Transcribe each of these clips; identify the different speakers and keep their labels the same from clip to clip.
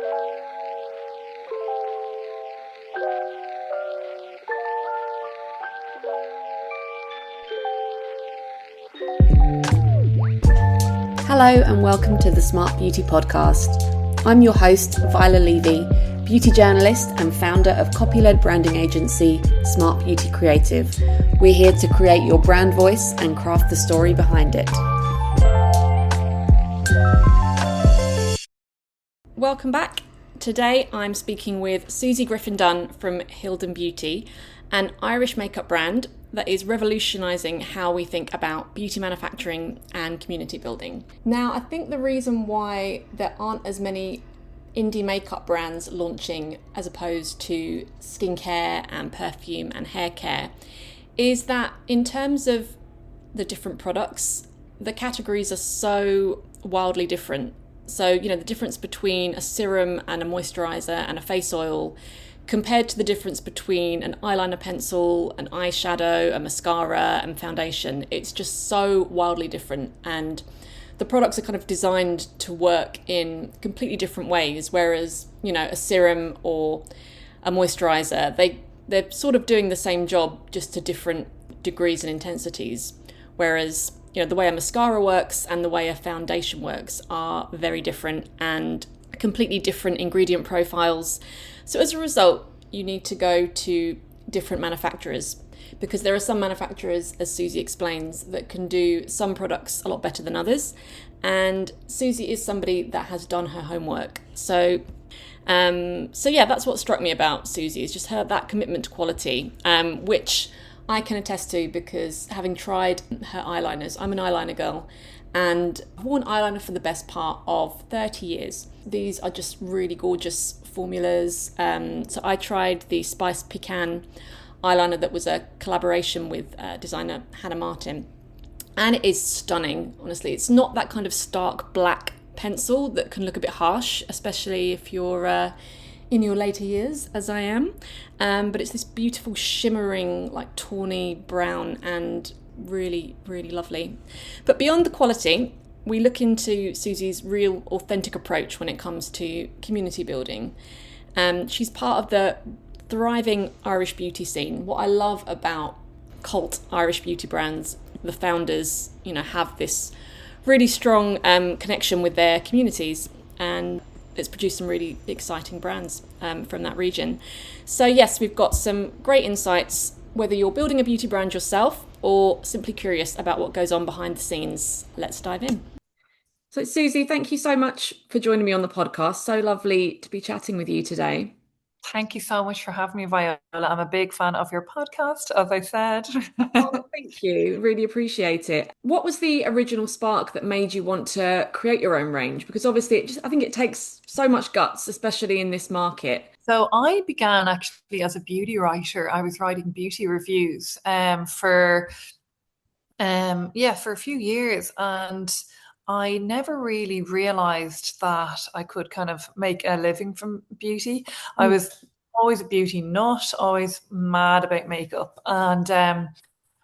Speaker 1: Hello and welcome to the Smart Beauty Podcast. I'm your host, Viola Levy, beauty journalist and founder of copy-led branding agency, Smart Beauty Creative. We're here to create your brand voice and craft the story behind it. Welcome back. Today I'm speaking with Suzy Griffin Dunne from Hildun Beauty, an Irish makeup brand that is revolutionising how we think about beauty manufacturing and community building. Now, I think the reason why there aren't as many indie makeup brands launching as opposed to skincare and perfume and hair care is that in terms of the different products, the categories are so wildly different. So, the difference between a serum and a moisturiser and a face oil compared to the difference between an eyeliner pencil, an eyeshadow, a mascara and foundation, it's just so wildly different. And the products are kind of designed to work in completely different ways, whereas, a serum or a moisturiser, they're sort of doing the same job, just to different degrees and intensities. Whereas, the way a mascara works and the way a foundation works are very different and completely different ingredient profiles. So as a result, you need to go to different manufacturers because there are some manufacturers, as Suzy explains, that can do some products a lot better than others. And Suzy is somebody that has done her homework. So that's what struck me about Suzy, is just that commitment to quality, which I can attest to because having tried her eyeliners, I'm an eyeliner girl, and I've worn eyeliner for the best part of 30 years. These are just really gorgeous formulas. So I tried the Spice Pecan eyeliner that was a collaboration with designer Hannah Martin. And it is stunning, honestly. It's not that kind of stark black pencil that can look a bit harsh, especially if you're in your later years, as I am. But it's this beautiful shimmering, like tawny brown and really, really lovely. But beyond the quality, we look into Suzy's real authentic approach when it comes to community building. She's part of the thriving Irish beauty scene. What I love about cult Irish beauty brands, the founders, have this really strong connection with their communities, and it's produced some really exciting brands from that region. So yes, we've got some great insights, whether you're building a beauty brand yourself or simply curious about what goes on behind the scenes. Let's dive in. So Suzy, thank you so much for joining me on the podcast. So lovely to be chatting with you today.
Speaker 2: Thank you so much for having me, Viola. I'm a big fan of your podcast, as I said.
Speaker 1: Oh, thank you. Really appreciate it. What was the original spark that made you want to create your own range? Because obviously I think it takes so much guts, especially in this market.
Speaker 2: So I began actually as a beauty writer. I was writing beauty reviews for a few years, and I never really realized that I could kind of make a living from beauty. I was always a beauty nut, always mad about makeup. And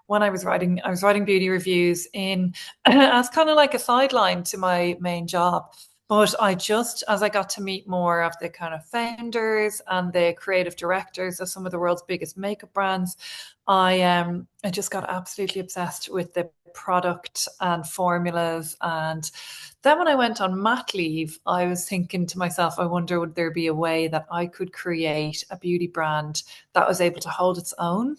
Speaker 2: when I was writing beauty reviews in as kind of like a sideline to my main job. But as I got to meet more of the kind of founders and the creative directors of some of the world's biggest makeup brands, I just got absolutely obsessed with the product and formulas. And then when I went on mat leave, I was thinking to myself, I wonder, would there be a way that I could create a beauty brand that was able to hold its own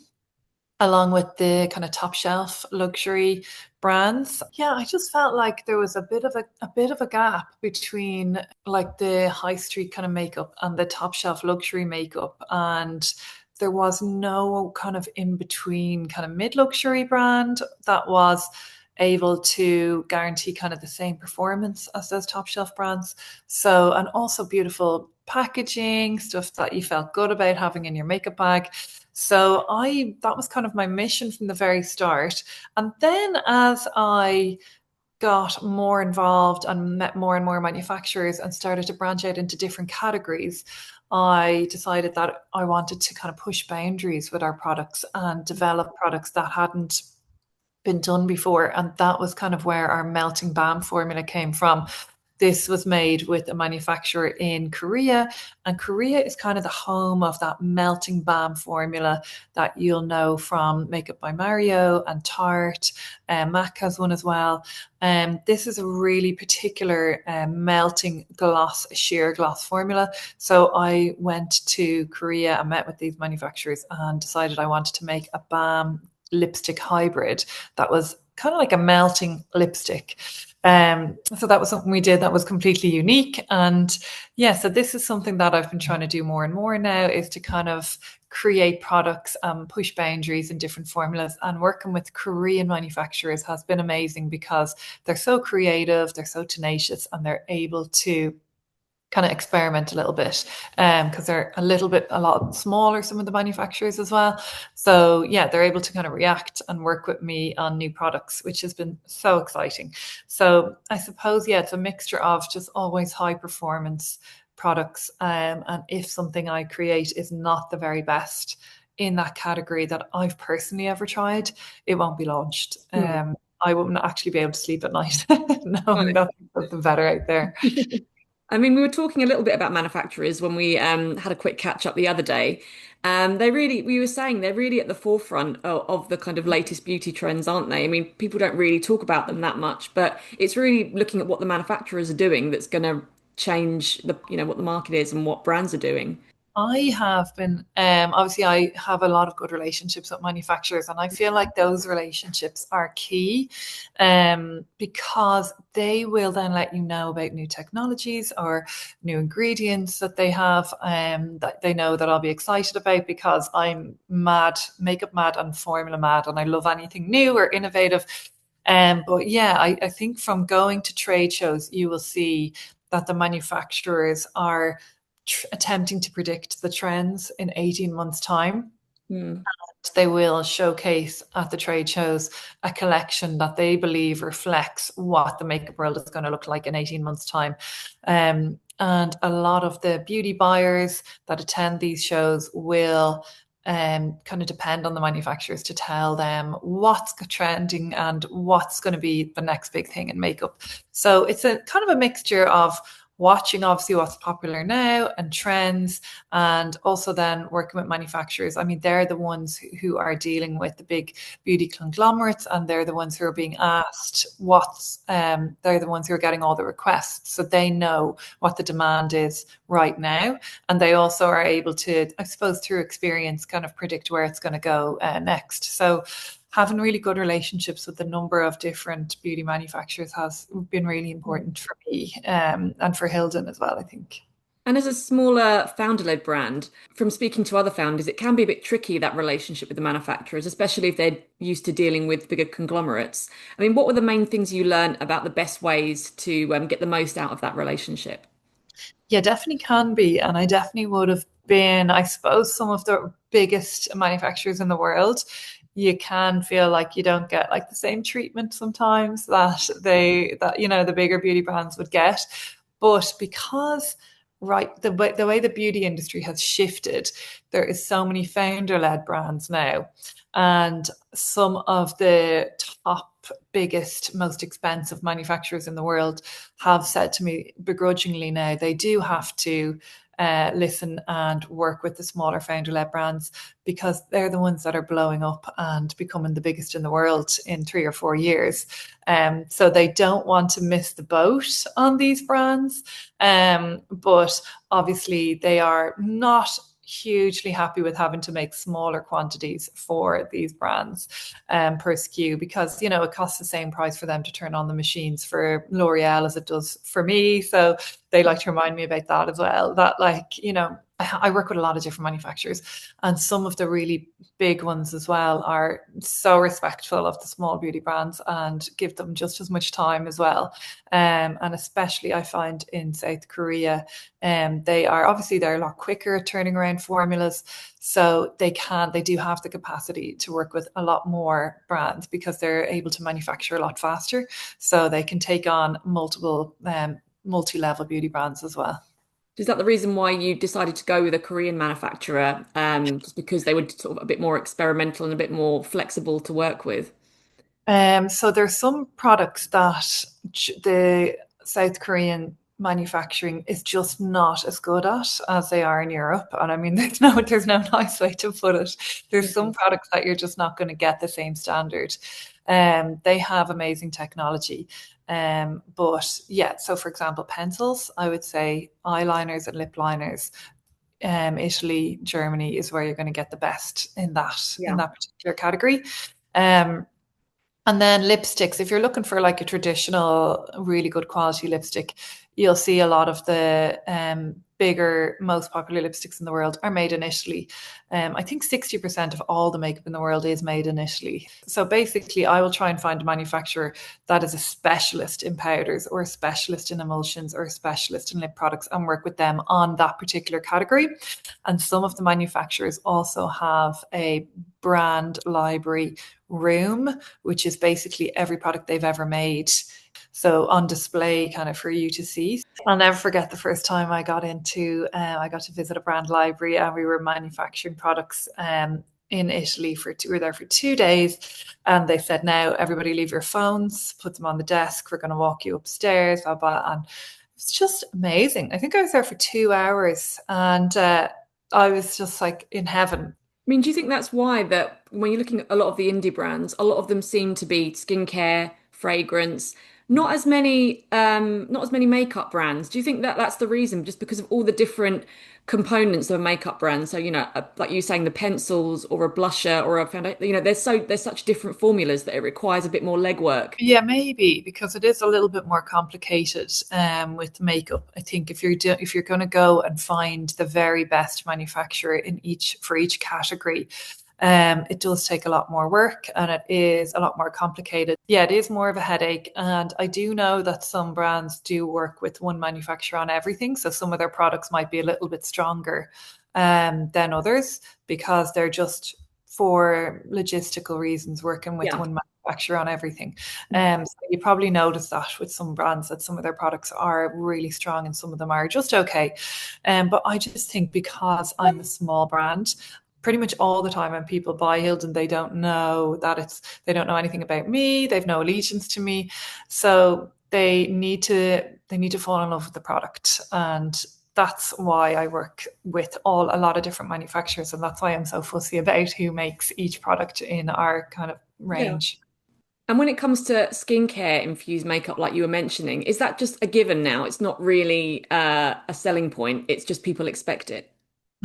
Speaker 2: along with the kind of top shelf luxury brands? Yeah, I just felt like there was a bit of a gap between like the high street kind of makeup and the top shelf luxury makeup, and there was no kind of in between kind of mid luxury brand that was able to guarantee kind of the same performance as those top shelf brands. So, and also beautiful packaging, stuff that you felt good about having in your makeup bag. So that was kind of my mission from the very start. And then as I got more involved and met more and more manufacturers and started to branch out into different categories, I decided that I wanted to kind of push boundaries with our products and develop products that hadn't been done before. And that was kind of where our melting balm formula came from. this was made with a manufacturer in Korea, and Korea is kind of the home of that melting balm formula that you'll know from Makeup by Mario and Tarte. MAC has one as well. This is a really particular melting gloss, sheer gloss formula. So I went to Korea and met with these manufacturers and decided I wanted to make a balm lipstick hybrid that was kind of like a melting lipstick. So that was something we did that was completely unique. And yeah, so this is something that I've been trying to do more and more now, is to kind of create products, push boundaries in different formulas. And working with Korean manufacturers has been amazing because they're so creative, they're so tenacious, and they're able to kind of experiment a little bit, because they're a lot smaller, some of the manufacturers as well. So yeah, they're able to kind of react and work with me on new products, which has been so exciting. So I suppose, yeah, it's a mixture of just always high performance products, and if something I create is not the very best in that category that I've personally ever tried, it won't be launched. I wouldn't actually be able to sleep at night knowing that there's something better out there.
Speaker 1: I mean, we were talking a little bit about manufacturers when we had a quick catch up the other day. We were saying they're really at the forefront of the kind of latest beauty trends, aren't they? I mean, people don't really talk about them that much, but it's really looking at what the manufacturers are doing that's going to change what the market is and what brands are doing.
Speaker 2: I have been, obviously, I have a lot of good relationships with manufacturers, and I feel like those relationships are key, because they will then let you know about new technologies or new ingredients that they have, that they know that I'll be excited about, because I'm mad, makeup mad, and formula mad, and I love anything new or innovative. But yeah, I think from going to trade shows, you will see that the manufacturers are attempting to predict the trends in 18 months' time.
Speaker 1: Hmm.
Speaker 2: They will showcase at the trade shows a collection that they believe reflects what the makeup world is going to look like in 18 months' time. And a lot of the beauty buyers that attend these shows will kind of depend on the manufacturers to tell them what's trending and what's going to be the next big thing in makeup. So it's a kind of a mixture of watching obviously what's popular now and trends, and also then working with manufacturers. I mean, they're the ones who are dealing with the big beauty conglomerates, and they're the ones who are being asked they're the ones who are getting all the requests. So they know what the demand is right now. And they also are able to, I suppose, through experience, kind of predict where it's going to go next. So having really good relationships with a number of different beauty manufacturers has been really important for me, and for Hildun as well, I think.
Speaker 1: And as a smaller founder-led brand, from speaking to other founders, it can be a bit tricky, that relationship with the manufacturers, especially if they're used to dealing with bigger conglomerates. I mean, what were the main things you learned about the best ways to get the most out of that relationship?
Speaker 2: Yeah, definitely can be. And I definitely would have been, I suppose, some of the biggest manufacturers in the world. You can feel like you don't get like the same treatment sometimes that the bigger beauty brands would get. But because right the way the beauty industry has shifted, there is so many founder-led brands now. And some of the top biggest, most expensive manufacturers in the world have said to me begrudgingly now they do have to listen and work with the smaller founder-led brands, because they're the ones that are blowing up and becoming the biggest in the world in 3 or 4 years. So they don't want to miss the boat on these brands. But obviously they are not hugely happy with having to make smaller quantities for these brands, per SKU, because it costs the same price for them to turn on the machines for L'Oreal as it does for me. So they like to remind me about that as well, that I work with a lot of different manufacturers, and some of the really big ones as well are so respectful of the small beauty brands and give them just as much time as well. And especially I find in South Korea, they're a lot quicker at turning around formulas. So they do have the capacity to work with a lot more brands because they're able to manufacture a lot faster. So they can take on multiple multi-level beauty brands as well.
Speaker 1: Is that the reason why you decided to go with a Korean manufacturer, just because they were sort of a bit more experimental and a bit more flexible to work with?
Speaker 2: So there's some products that the South Korean manufacturing is just not as good at as they are in Europe. And I mean, there's no nice way to put it. There's some products that you're just not going to get the same standard. They have amazing technology. But yeah, so for example, pencils, I would say eyeliners and lip liners. Italy, Germany is where you're going to get the best in
Speaker 1: Yeah.
Speaker 2: that particular category. Um, and then lipsticks, if you're looking for like a traditional, really good quality lipstick, you'll see a lot of the bigger, most popular lipsticks in the world are made in Italy. I think 60% of all the makeup in the world is made in Italy. So basically, I will try and find a manufacturer that is a specialist in powders or a specialist in emulsions or a specialist in lip products and work with them on that particular category. And some of the manufacturers also have a brand library room, which is basically every product they've ever made. So on display kind of for you to see. I'll never forget the first time I got to visit a brand library and we were manufacturing products in Italy we were there for 2 days and they said, now everybody leave your phones, put them on the desk. We're going to walk you upstairs, blah, blah. And it's just amazing. I think I was there for 2 hours and I was just like in heaven.
Speaker 1: I mean, do you think that's why that when you're looking at a lot of the indie brands, a lot of them seem to be skincare, fragrance, not as many makeup brands. Do you think that that's the reason, just because of all the different components of a makeup brand? So, like you saying, the pencils or a blusher or a foundation, there's such different formulas that it requires a bit more legwork.
Speaker 2: Yeah, maybe because it is a little bit more complicated with makeup. I think if you're going to go and find the very best manufacturer for each category, it does take a lot more work and it is a lot more complicated. Yeah, it is more of a headache. And I do know that some brands do work with one manufacturer on everything. So some of their products might be a little bit stronger than others because they're just for logistical reasons working with
Speaker 1: Yeah.
Speaker 2: one manufacturer on everything. So you probably notice that with some brands that some of their products are really strong and some of them are just okay. But I just think because I'm a small brand, pretty much all the time when people buy Hildun, they don't know anything about me, they've no allegiance to me. So they need to fall in love with the product. And that's why I work with a lot of different manufacturers, and that's why I'm so fussy about who makes each product in our kind of
Speaker 1: Yeah.
Speaker 2: range.
Speaker 1: And when it comes to skincare infused makeup, like you were mentioning, is that just a given now? It's not really a selling point. It's just people expect it.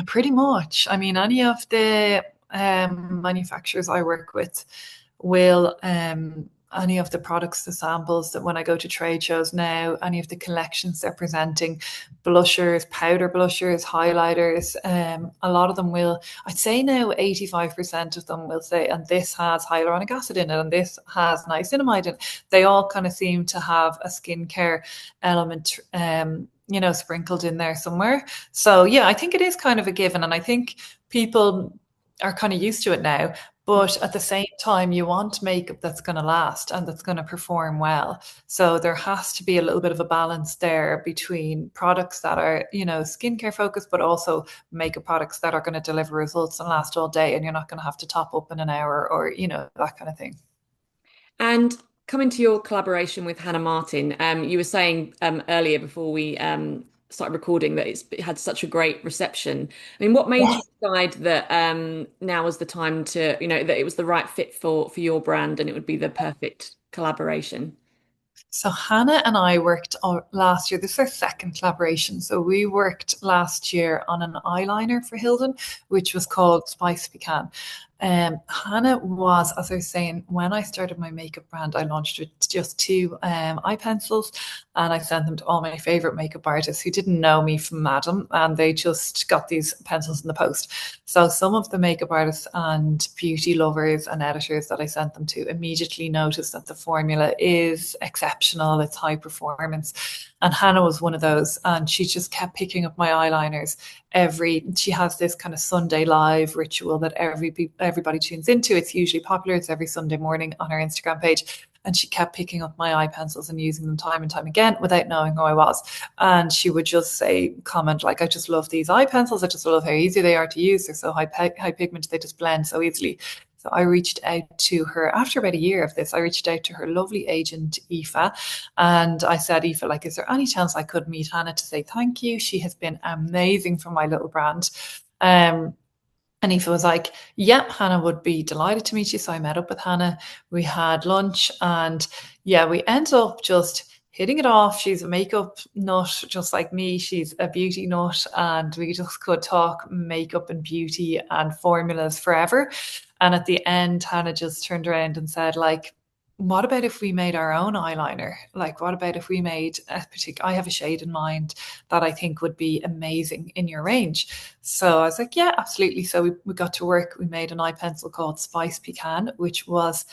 Speaker 2: Pretty much. I mean, any of the manufacturers I work with will, any of the products, the samples that when I go to trade shows now, any of the collections they're presenting, blushers, powder blushers, highlighters, a lot of them will, I'd say now 85% of them will say, and this has hyaluronic acid in it, and this has niacinamide in it. They all kind of seem to have a skincare element, sprinkled in there somewhere. So yeah, I think it is kind of a given, and I think people are kind of used to it now. But at the same time, you want makeup that's going to last and that's going to perform well. So there has to be a little bit of a balance there between products that are, skincare focused, but also makeup products that are going to deliver results and last all day. And you're not going to have to top up in an hour or, that kind of thing.
Speaker 1: And coming to your collaboration with Hannah Martin, you were saying earlier before we started recording that it had such a great reception. I mean, what made you decide that now was the time to, that it was the right fit for your brand and it would be the perfect collaboration?
Speaker 2: So Hannah and I worked last year. This is our second collaboration. So we worked last year on an eyeliner for Hildun, which was called Spice Pecan. Hannah was, as I was saying, when I started my makeup brand, I launched with just two eye pencils and I sent them to all my favorite makeup artists who didn't know me from Madam, and they just got these pencils in the post. So some of the makeup artists and beauty lovers and editors that I sent them to immediately noticed that the formula is exceptional, it's high performance. And Hannah was one of those, and she just kept picking up my eyeliners. She has this kind of Sunday live ritual that everybody tunes into. It's usually popular. It's every Sunday morning on her Instagram page. And she kept picking up my eye pencils and using them time and time again without knowing who I was. And she would just comment like, I just love these eye pencils. I just love how easy they are to use. They're so high pigment. They just blend so easily. So I reached out to her after about a year of this. I reached out to her lovely agent, Aoife, and I said, Aoife, like, is there any chance I could meet Hannah to say thank you? She has been amazing for my little brand. Um, and Aoife was like, yeah, Hannah would be delighted to meet you. So I met up with Hannah. We had lunch and yeah, we ended up just hitting it off. She's a makeup nut, just like me. She's a beauty nut. And we just could talk makeup and beauty and formulas forever. And at the end, Hannah just turned around and said, like, what about if we made our own eyeliner? Like, what about if we made a particular, I have a shade in mind that I think would be amazing in your range. So I was like, yeah, absolutely. So we got to work. We made an eye pencil called Spice Pecan, which was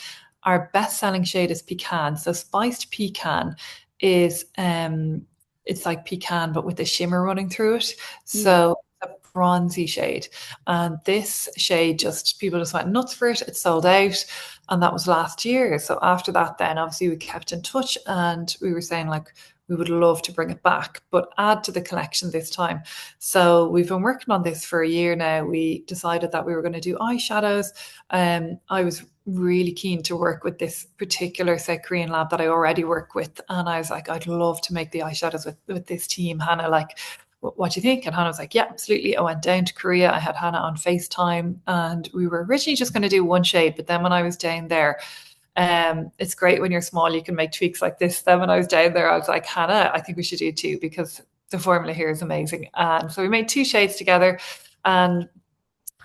Speaker 2: our best selling shade is pecan. So spiced pecan is it's like pecan but with a shimmer running through it.
Speaker 1: Mm.
Speaker 2: So a bronzy shade. And this shade just people just went nuts for it. It sold out. And that was last year. So after that, then obviously we kept in touch and we were saying like we would love to bring it back, but add to the collection this time. So we've been working on this for a year now. We decided that we were going to do eyeshadows. I was really keen to work with this particular South Korean lab that I already work with. And I was like, I'd love to make the eyeshadows with this team. Hannah, like, what do you think? And Hannah was like, yeah, absolutely. I went down to Korea. I had Hannah on FaceTime and we were originally just going to do one shade. But then when I was down there, it's great when you're small, you can make tweaks like this. Then when I was down there, I was like, Hannah, I think we should do two because the formula here is amazing. And so we made two shades together. And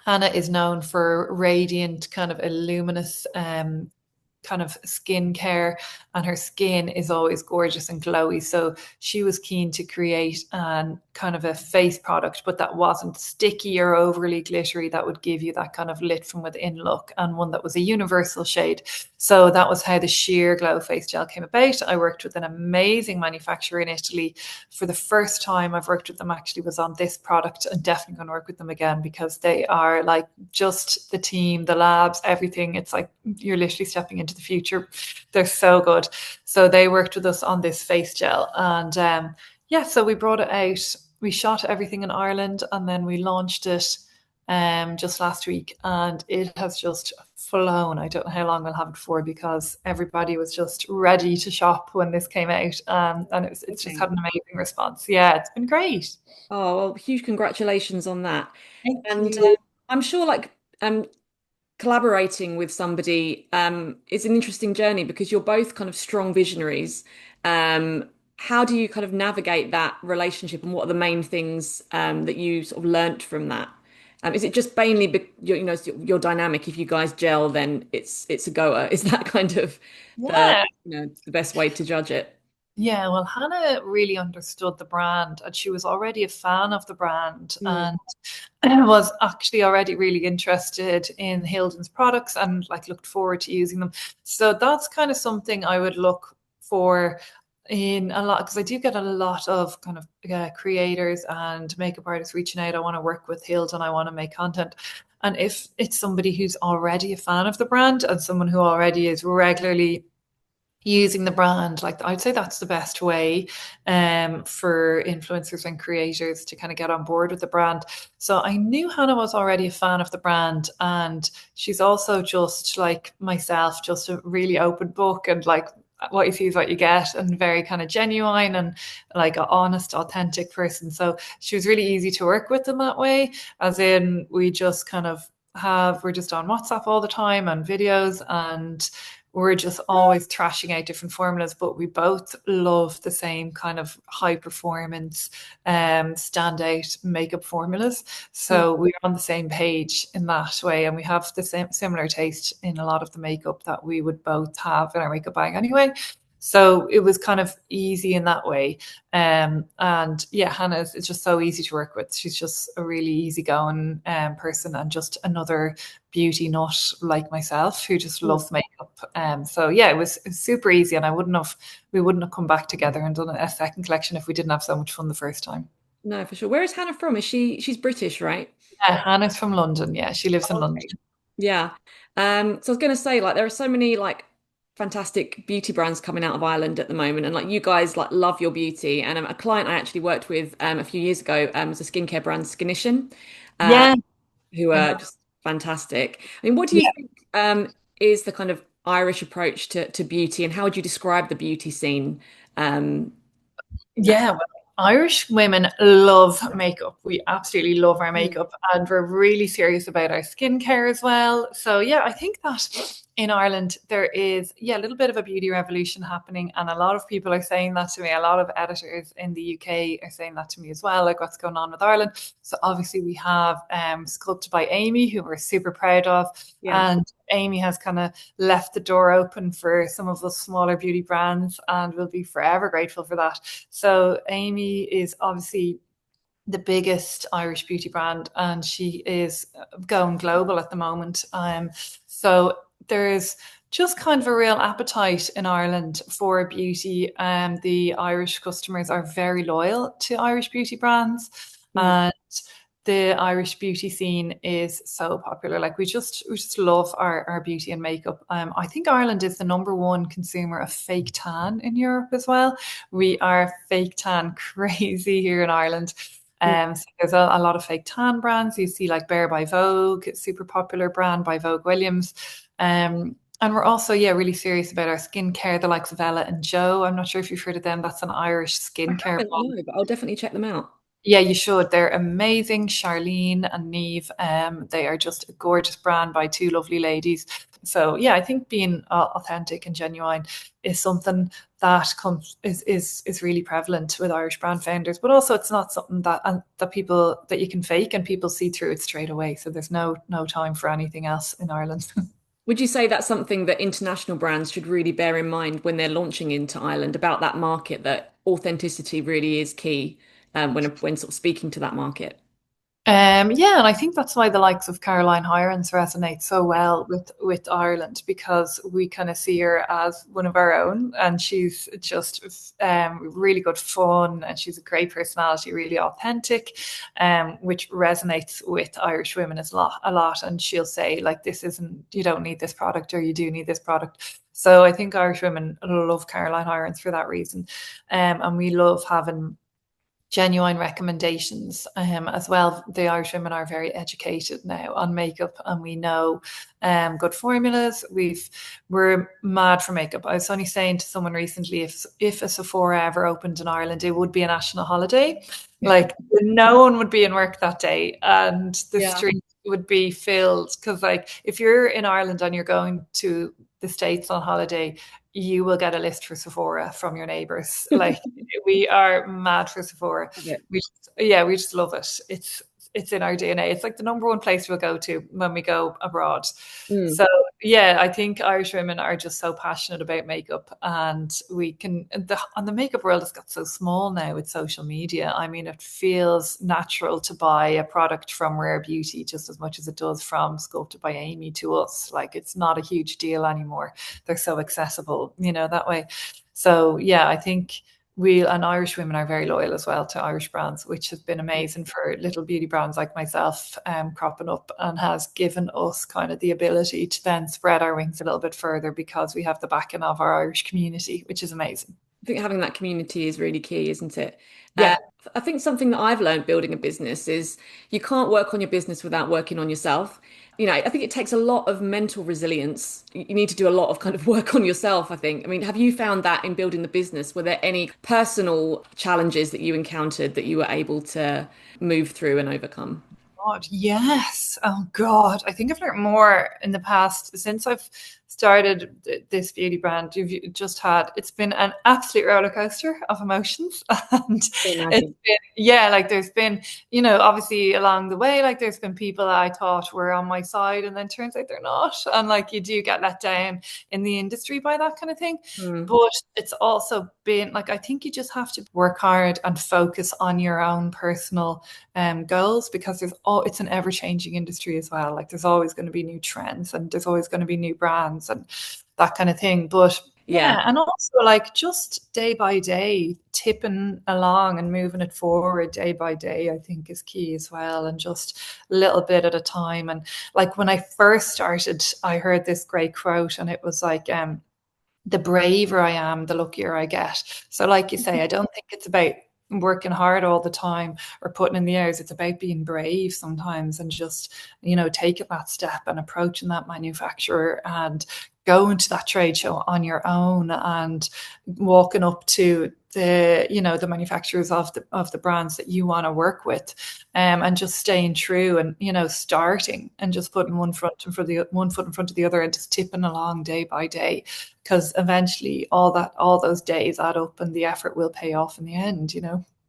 Speaker 2: Hannah is known for radiant, kind of a luminous kind of skincare, and her skin is always gorgeous and glowy. So she was keen to create an kind of a face product, but that wasn't sticky or overly glittery, that would give you that kind of lit from within look, and one that was a universal shade. So that was how the Sheer Glow Face Gel came about. I worked with an amazing manufacturer in Italy. For the first time I've worked with them actually was on this product, and definitely going to work with them again because they are like just the team, the labs, everything. It's like you're literally stepping into the future. They're so good. So they worked with us on this face gel. And yeah, so we brought it out. We shot everything in Ireland and then we launched it just last week. And it has just flown. I don't know how long we'll have it for because everybody was just ready to shop when this came out. And it's just had an amazing response. Yeah, it's been great.
Speaker 1: Oh, well, huge congratulations on that.
Speaker 2: Thank
Speaker 1: And
Speaker 2: you.
Speaker 1: I'm sure collaborating with somebody is an interesting journey because you're both kind of strong visionaries. How do you kind of navigate that relationship and what are the main things that you sort of learnt from that? Is it just mainly your dynamic? If you guys gel, then it's a goer. Is that kind of the
Speaker 2: Yeah.
Speaker 1: the best way to judge it?
Speaker 2: Yeah, well, Hannah really understood the brand and she was already a fan of the brand
Speaker 1: Mm.
Speaker 2: and was actually already really interested in Hildun's products and like looked forward to using them. So that's kind of something I would look for in a lot because I do get a lot of kind of creators and makeup artists reaching out. I want to work with Hildun, I want to make content. And if it's somebody who's already a fan of the brand and someone who already is regularly using the brand, like I'd say that's the best way for influencers and creators to kind of get on board with the brand. So I knew Hannah was already a fan of the brand and she's also just like myself, just a really open book and like what you see is what you get and very kind of genuine and like an honest, authentic person. So she was really easy to work with in that way, as in we just kind of we're just on WhatsApp all the time and videos and we're just always trashing out different formulas, but we both love the same kind of high performance, standout makeup formulas.
Speaker 1: Mm.
Speaker 2: So we're on the same page in that way, and we have the same similar taste in a lot of the makeup that we would both have in our makeup bag anyway. So it was kind of easy in that way. And yeah, Hannah is just so easy to work with. She's just a really easygoing person and just another beauty nut like myself who just
Speaker 1: Mm.
Speaker 2: loves makeup. So yeah, it was super easy, and we wouldn't have come back together and done a second collection if we didn't have so much fun the first time.
Speaker 1: No, for sure. Where is Hannah from? She's British, right?
Speaker 2: Yeah, Hannah's from London. Yeah, she lives in London.
Speaker 1: Okay. Yeah. So I was gonna say, like, there are so many like fantastic beauty brands coming out of Ireland at the moment, and like you guys like love your beauty. And a client I actually worked with a few years ago was a skincare brand, Skinician, uh,
Speaker 2: Yeah,
Speaker 1: who
Speaker 2: I
Speaker 1: are
Speaker 2: know.
Speaker 1: just fantastic. I mean, what do you
Speaker 2: Yeah.
Speaker 1: think is the kind of Irish approach to beauty, and how would you describe the beauty scene now?
Speaker 2: Yeah, well, Irish women love makeup. We absolutely love our
Speaker 1: Mm.
Speaker 2: makeup, and we're really serious about our skincare as well. So yeah, I think that in Ireland there is, yeah, a little bit of a beauty revolution happening, and a lot of people are saying that to me. A lot of editors in the UK are saying that to me as well, like what's going on with Ireland. So obviously we have Sculpted by Amy, who we're super proud of,
Speaker 1: Yeah.
Speaker 2: and Amy has kind of left the door open for some of the smaller beauty brands, and we'll be forever grateful for that. So Amy is obviously the biggest Irish beauty brand, and she is going global at the moment. So there's just kind of a real appetite in Ireland for beauty. The Irish customers are very loyal to Irish beauty brands,
Speaker 1: Mm.
Speaker 2: and the Irish beauty scene is so popular. Like we just love our beauty and makeup. I think Ireland is the number one consumer of fake tan in Europe as well. We are fake tan crazy here in Ireland.
Speaker 1: Mm.
Speaker 2: So there's a lot of fake tan brands. You see like Bare by Vogue, it's super popular brand by Vogue Williams. And we're also, yeah, really serious about our skincare, the likes of Ella and Joe. I'm not sure if you've heard of them. That's an Irish
Speaker 1: I
Speaker 2: skincare
Speaker 1: haven't,
Speaker 2: brand.
Speaker 1: no, but I'll definitely check them out.
Speaker 2: Yeah, you should. They're amazing. Charlene and Neve, they are just a gorgeous brand by two lovely ladies. So yeah, I think being authentic and genuine is something that comes is really prevalent with Irish brand founders. But also, it's not something that people that you can fake and people see through it straight away. So there's no time for anything else in Ireland.
Speaker 1: Would you say that's something that international brands should really bear in mind when they're launching into Ireland about that market, that authenticity really is key when sort of speaking to that market?
Speaker 2: Yeah, and I think that's why the likes of Caroline Hirons resonate so well with Ireland, because we kind of see her as one of our own, and she's just really good fun, and she's a great personality, really authentic, which resonates with Irish women a lot. And she'll say like, "This isn't, you don't need this product, or you do need this product." So I think Irish women love Caroline Hirons for that reason, and we love having genuine recommendations as well. The Irish women are very educated now on makeup, and we know good formulas. We're mad for makeup. I was only saying to someone recently, if a Sephora ever opened in Ireland, it would be a national holiday. Like no one would be in work that day, and the
Speaker 1: Yeah.
Speaker 2: street would be filled. Because like if you're in Ireland and you're going to the States on holiday, you will get a list for Sephora from your neighbors. Like we are mad for Sephora.
Speaker 1: Love it.
Speaker 2: We just love it. It's in our DNA. It's like the number one place we'll go to when we go abroad.
Speaker 1: Mm.
Speaker 2: So yeah, I think Irish women are just so passionate about makeup, and we can and the makeup world has got so small now with social media. I mean, it feels natural to buy a product from Rare Beauty just as much as it does from Sculpted by Amy to us. Like it's not a huge deal anymore. They're so accessible, that way. So yeah, I think we and Irish women are very loyal as well to Irish brands, which has been amazing for little beauty brands like myself cropping up, and has given us kind of the ability to then spread our wings a little bit further because we have the backing of our Irish community, which is amazing.
Speaker 1: I think having that community is really key, isn't it? Uh,
Speaker 2: Yeah.
Speaker 1: I think something that I've learned building a business is you can't work on your business without working on yourself. I think it takes a lot of mental resilience. You need to do a lot of kind of work on yourself, I think. I mean, have you found that in building the business? Were there any personal challenges that you encountered that you were able to move through and overcome?
Speaker 2: God, yes. Oh God, I think I've learned more in the past since I've started this beauty brand. You've just had, it's been an absolute roller coaster of emotions, and
Speaker 1: I
Speaker 2: it's
Speaker 1: imagine.
Speaker 2: been, yeah, like there's been, obviously along the way, like there's been people that I thought were on my side, and then turns out they're not, and like you do get let down in the industry by that kind of thing.
Speaker 1: Mm.
Speaker 2: But it's also been like I think you just have to work hard and focus on your own personal goals, because it's an ever changing industry as well. Like there's always going to be new trends, and there's always going to be new brands and that kind of thing. But
Speaker 1: Yeah.
Speaker 2: yeah, and also like just day by day, tipping along and moving it forward day by day, I think is key as well. And just a little bit at a time. And like when I first started, I heard this great quote, and it was like, the braver I am, the luckier I get. So, like you say, I don't think it's about working hard all the time or putting in the hours. It's about being brave sometimes and just, taking that step and approaching that manufacturer and going to that trade show on your own and walking up to the manufacturers of the brands that you want to work with, and just staying true and starting and just putting one foot in front of the other and just tipping along day by day, because eventually all those days add up and the effort will pay off in the end.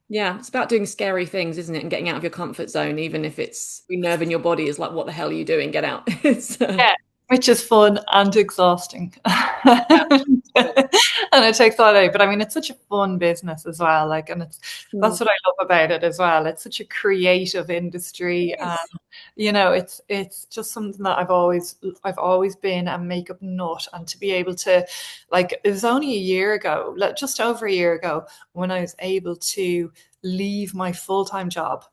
Speaker 1: Yeah, it's about doing scary things, isn't it? And getting out of your comfort zone, even if it's nerve in your body is like, what the hell are you doing? Get out.
Speaker 2: Yeah, which is fun and exhausting. And it takes a lot out. But I mean, it's such a fun business as well. Like, and that's what I love about it as well. It's such a creative industry. And it's just something that I've always been a makeup nut. And to be able to, like, it was only a year ago, just over a year ago, when I was able to leave my full-time job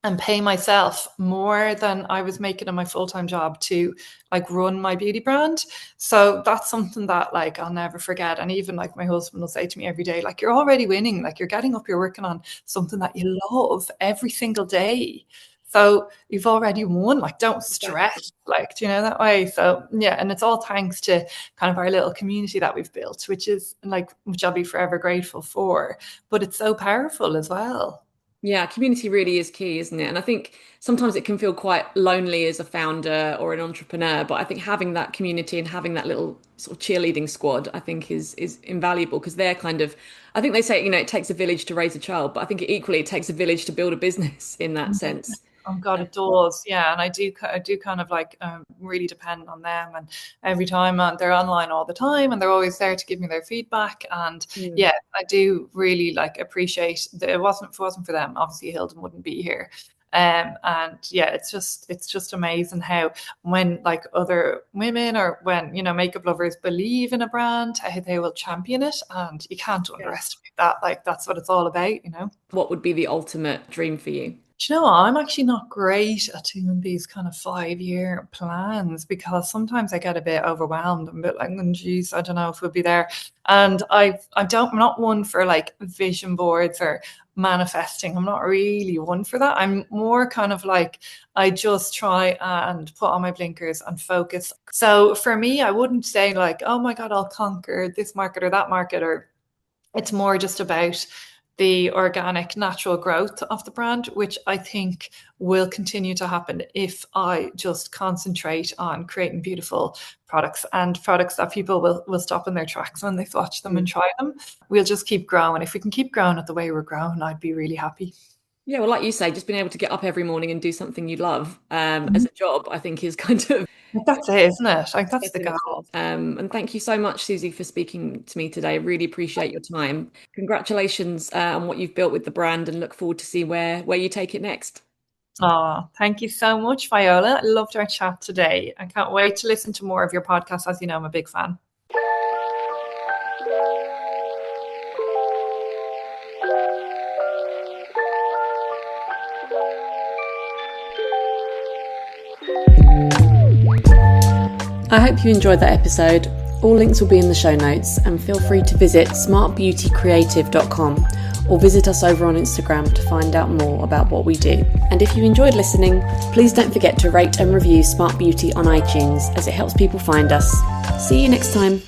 Speaker 2: and pay myself more than I was making in my full-time job to like run my beauty brand. So that's something that like I'll never forget. And even like my husband will say to me every day, like, you're already winning, like you're getting up, you're working on something that you love every single day. So you've already won, like don't stress, like, that way. So yeah, and it's all thanks to kind of our little community that we've built, which I'll be forever grateful for, but it's so powerful as well.
Speaker 1: Yeah, community really is key, isn't it? And I think sometimes it can feel quite lonely as a founder or an entrepreneur, but I think having that community and having that little sort of cheerleading squad, I think is invaluable, because they're kind of, I think they say, it takes a village to raise a child, but I think equally it takes a village to build a business in that sense.
Speaker 2: Oh God, it does. Yeah, and I do kind of like really depend on them, and every time they're online all the time, and they're always there to give me their feedback. And yeah, I do really like appreciate that. If it wasn't for them, obviously Hildun wouldn't be here. And yeah, it's just amazing how when like other women or when makeup lovers believe in a brand, how they will champion it, and you can't underestimate that. Like that's what it's all about.
Speaker 1: What would be the ultimate dream for you?
Speaker 2: Do you know what? I'm actually not great at doing these kind of 5-year plans, because sometimes I get a bit overwhelmed. I'm a bit like, oh, geez, I don't know if we'll be there. And I'm not one for like vision boards or manifesting. I'm not really one for that. I'm more kind of like, I just try and put on my blinkers and focus. So for me, I wouldn't say like, oh my God, I'll conquer this market or that market, or it's more just about the organic, natural growth of the brand, which I think will continue to happen if I just concentrate on creating beautiful products, and products that people will stop in their tracks when they watch them and try them. We'll just keep growing. If we can keep growing at the way we're growing, I'd be really happy.
Speaker 1: Yeah, well, like you say, just being able to get up every morning and do something you love as a job, I think is kind of
Speaker 2: That's it, isn't it? Like that's the goal.
Speaker 1: And thank you so much, Suzy, for speaking to me today. Really appreciate your time. Congratulations on what you've built with the brand, and look forward to see where you take it next.
Speaker 2: Oh, thank you so much, Viola. I loved our chat today. I can't wait to listen to more of your podcast. As you know, I'm a big fan.
Speaker 1: I hope you enjoyed that episode. All links will be in the show notes, and feel free to visit smartbeautycreative.com or visit us over on Instagram to find out more about what we do. And if you enjoyed listening, please don't forget to rate and review Smart Beauty on iTunes, as it helps people find us. See you next time.